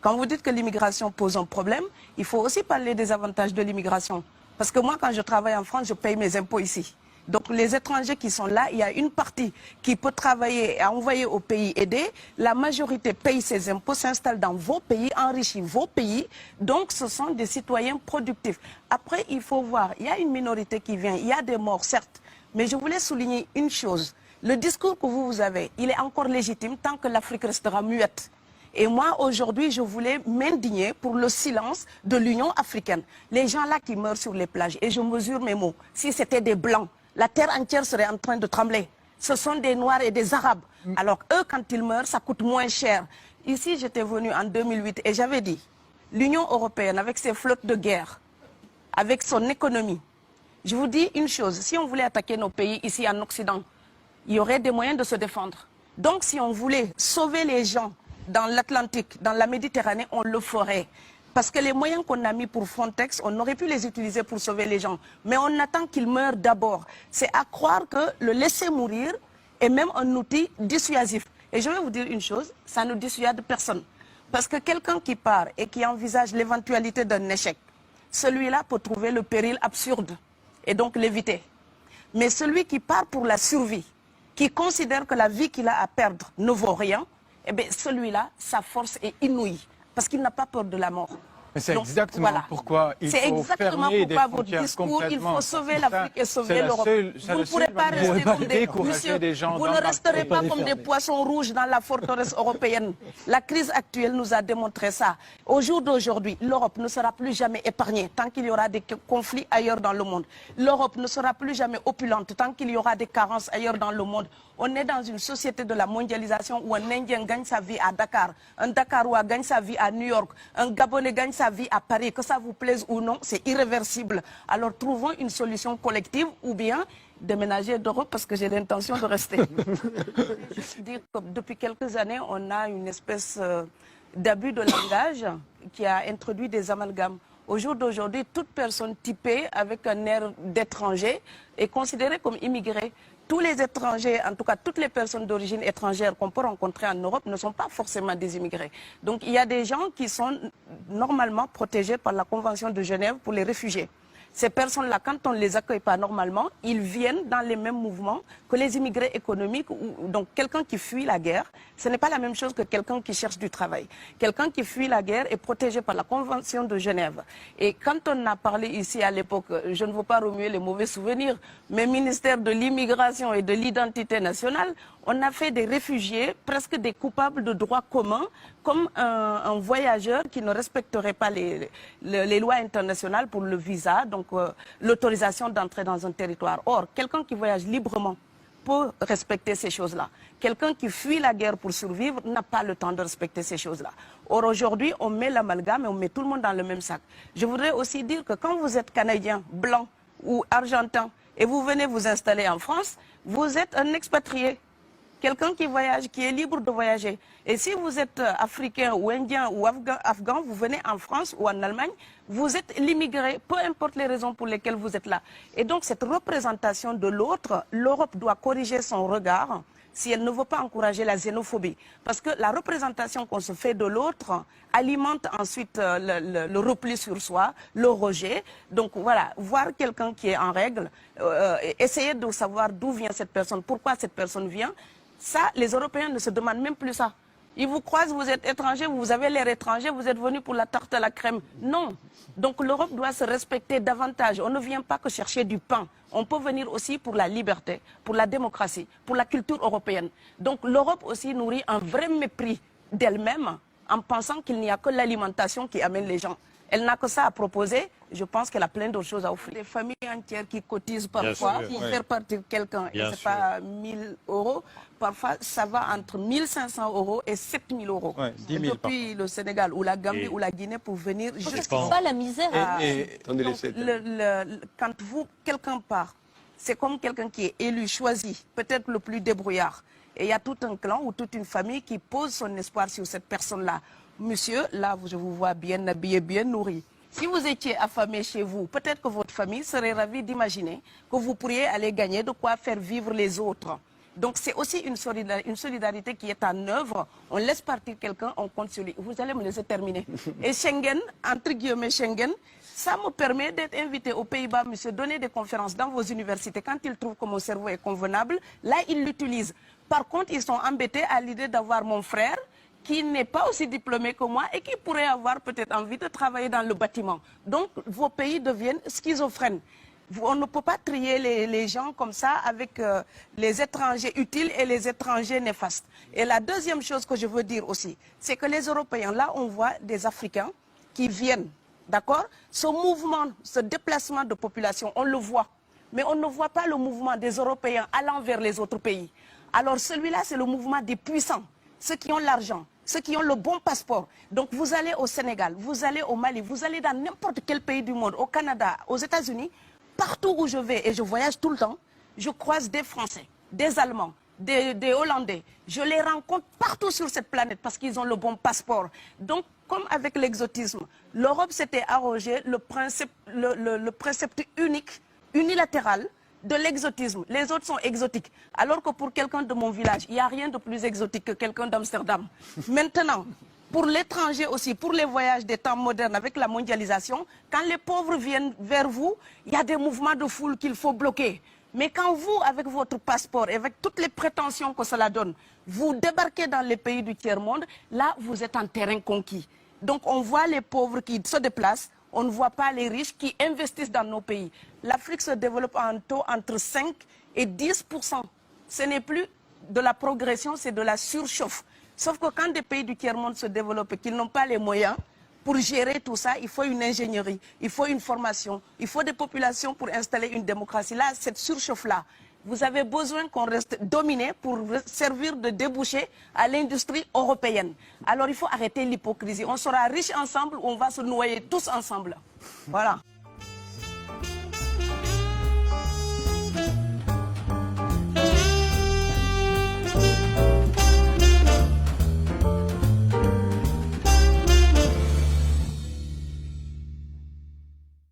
Quand vous dites que l'immigration pose un problème, il faut aussi parler des avantages de l'immigration. Parce que moi, quand je travaille en France, je paye mes impôts ici. Donc les étrangers qui sont là, il y a une partie qui peut travailler et envoyer au pays aidé. La majorité paye ses impôts, s'installe dans vos pays, enrichit vos pays. Donc ce sont des citoyens productifs. Après, il faut voir, il y a une minorité qui vient, il y a des morts, certes. Mais je voulais souligner une chose. Le discours que vous avez, il est encore légitime tant que l'Afrique restera muette. Et moi, aujourd'hui, je voulais m'indigner pour le silence de l'Union africaine. Les gens là qui meurent sur les plages, et je mesure mes mots, si c'était des Blancs, la terre entière serait en train de trembler. Ce sont des Noirs et des Arabes. Alors eux, quand ils meurent, ça coûte moins cher. Ici, j'étais venue en 2008 et j'avais dit, l'Union européenne, avec ses flottes de guerre, avec son économie, je vous dis une chose, si on voulait attaquer nos pays ici en Occident, il y aurait des moyens de se défendre. Donc si on voulait sauver les gens dans l'Atlantique, dans la Méditerranée, on le ferait. Parce que les moyens qu'on a mis pour Frontex, on aurait pu les utiliser pour sauver les gens. Mais on attend qu'ils meurent d'abord. C'est à croire que le laisser mourir est même un outil dissuasif. Et je vais vous dire une chose, ça ne dissuade personne. Parce que quelqu'un qui part et qui envisage l'éventualité d'un échec, celui-là peut trouver le péril absurde et donc l'éviter. Mais celui qui part pour la survie, qui considère que la vie qu'il a à perdre ne vaut rien, eh bien celui-là, sa force est inouïe, parce qu'il n'a pas peur de la mort. Mais c'est exactement pourquoi il faut fermer des frontières complètement. Il faut sauver l'Afrique et sauver l'Europe. Vous ne pourrez pas rester comme vous ne resterez pas comme des poissons rouges dans la forteresse européenne. La crise actuelle nous a démontré ça. Au jour d'aujourd'hui, l'Europe ne sera plus jamais épargnée tant qu'il y aura des conflits ailleurs dans le monde. L'Europe ne sera plus jamais opulente tant qu'il y aura des carences ailleurs dans le monde. On est dans une société de la mondialisation où un Indien gagne sa vie à Dakar, un Dakarois gagne sa vie à New York, un Gabonais gagne sa vie à Paris. Que ça vous plaise ou non, c'est irréversible. Alors trouvons une solution collective ou bien déménager d'Europe parce que j'ai l'intention de rester. Je veux dire que depuis quelques années, on a une espèce d'abus de langage qui a introduit des amalgames. Au jour d'aujourd'hui, toute personne typée avec un air d'étranger est considérée comme immigrée. Tous les étrangers, en tout cas toutes les personnes d'origine étrangère qu'on peut rencontrer en Europe ne sont pas forcément des immigrés. Donc il y a des gens qui sont normalement protégés par la Convention de Genève pour les réfugiés. Ces personnes-là, quand on ne les accueille pas normalement, ils viennent dans les mêmes mouvements que les immigrés économiques. Donc quelqu'un qui fuit la guerre, ce n'est pas la même chose que quelqu'un qui cherche du travail. Quelqu'un qui fuit la guerre est protégé par la Convention de Genève. Et quand on a parlé ici à l'époque, je ne veux pas remuer les mauvais souvenirs, mais ministère de l'immigration et de l'identité nationale, on a fait des réfugiés, presque des coupables de droit commun, comme un voyageur qui ne respecterait pas les lois internationales pour le visa, donc l'autorisation d'entrer dans un territoire. Or, quelqu'un qui voyage librement peut respecter ces choses-là. Quelqu'un qui fuit la guerre pour survivre n'a pas le temps de respecter ces choses-là. Or, aujourd'hui, on met l'amalgame et on met tout le monde dans le même sac. Je voudrais aussi dire que quand vous êtes Canadien, Blanc ou Argentin, et vous venez vous installer en France, vous êtes un expatrié. Quelqu'un qui voyage, qui est libre de voyager. Et si vous êtes africain ou indien ou afghan, vous venez en France ou en Allemagne, vous êtes l'immigré, peu importe les raisons pour lesquelles vous êtes là. Et donc cette représentation de l'autre, l'Europe doit corriger son regard si elle ne veut pas encourager la xénophobie. Parce que la représentation qu'on se fait de l'autre alimente ensuite le repli sur soi, le rejet. Donc voilà, voir quelqu'un qui est en règle, essayer de savoir d'où vient cette personne, pourquoi cette personne vient. Ça, les Européens ne se demandent même plus ça. Ils vous croisent, vous êtes étranger, vous avez l'air étranger, vous êtes venu pour la tarte à la crème. Non. Donc l'Europe doit se respecter davantage. On ne vient pas que chercher du pain. On peut venir aussi pour la liberté, pour la démocratie, pour la culture européenne. Donc l'Europe aussi nourrit un vrai mépris d'elle-même en pensant qu'il n'y a que l'alimentation qui amène les gens. Elle n'a que ça à proposer. Je pense qu'elle a plein d'autres choses à offrir. Des familles entières qui cotisent parfois pour faire partir quelqu'un, et ce n'est pas 1 000 €. Parfois, ça va entre 1 500 € et 7 000 €. Ouais, 10 000 depuis le Sénégal ou la Gambie ou la Guinée pour venir juste pas la misère. Quand quelqu'un part, c'est comme quelqu'un qui est élu, choisi, peut-être le plus débrouillard. Et il y a tout un clan ou toute une famille qui pose son espoir sur cette personne-là. Monsieur, là, je vous vois bien habillé, bien nourri. Si vous étiez affamé chez vous, peut-être que votre famille serait ravie d'imaginer que vous pourriez aller gagner de quoi faire vivre les autres. Donc c'est aussi une solidarité qui est en œuvre. On laisse partir quelqu'un, on compte sur lui. Vous allez me laisser terminer. Et Schengen, entre guillemets Schengen, ça me permet d'être invité aux Pays-Bas, monsieur, donner des conférences dans vos universités. Quand ils trouvent que mon cerveau est convenable, là, ils l'utilisent. Par contre, ils sont embêtés à l'idée d'avoir mon frère, qui n'est pas aussi diplômé que moi et qui pourrait avoir peut-être envie de travailler dans le bâtiment. Donc, vos pays deviennent schizophrènes. On ne peut pas trier les gens comme ça avec les étrangers utiles et les étrangers néfastes. Et la deuxième chose que je veux dire aussi, c'est que les Européens, là, on voit des Africains qui viennent. D'accord? Ce mouvement, ce déplacement de population, on le voit. Mais on ne voit pas le mouvement des Européens allant vers les autres pays. Alors celui-là, c'est le mouvement des puissants, ceux qui ont l'argent, ceux qui ont le bon passeport. Donc vous allez au Sénégal, vous allez au Mali, vous allez dans n'importe quel pays du monde, au Canada, aux États-Unis, partout où je vais, et je voyage tout le temps, je croise des Français, des Allemands, des Hollandais. Je les rencontre partout sur cette planète parce qu'ils ont le bon passeport. Donc, comme avec l'exotisme, l'Europe s'était arrogé le précepte unique, unilatéral de l'exotisme. Les autres sont exotiques. Alors que pour quelqu'un de mon village, il n'y a rien de plus exotique que quelqu'un d'Amsterdam. Maintenant, pour l'étranger aussi, pour les voyages des temps modernes avec la mondialisation, quand les pauvres viennent vers vous, il y a des mouvements de foule qu'il faut bloquer. Mais quand vous, avec votre passeport et avec toutes les prétentions que cela donne, vous débarquez dans les pays du tiers-monde, là, vous êtes en terrain conquis. Donc, on voit les pauvres qui se déplacent, on ne voit pas les riches qui investissent dans nos pays. L'Afrique se développe en taux entre 5 et 10%. Ce n'est plus de la progression, c'est de la surchauffe. Sauf que quand des pays du tiers-monde se développent et qu'ils n'ont pas les moyens, pour gérer tout ça, il faut une ingénierie, il faut une formation, il faut des populations pour installer une démocratie. Là, cette surchauffe-là, vous avez besoin qu'on reste dominé pour servir de débouché à l'industrie européenne. Alors il faut arrêter l'hypocrisie. On sera riches ensemble ou on va se noyer tous ensemble. Voilà.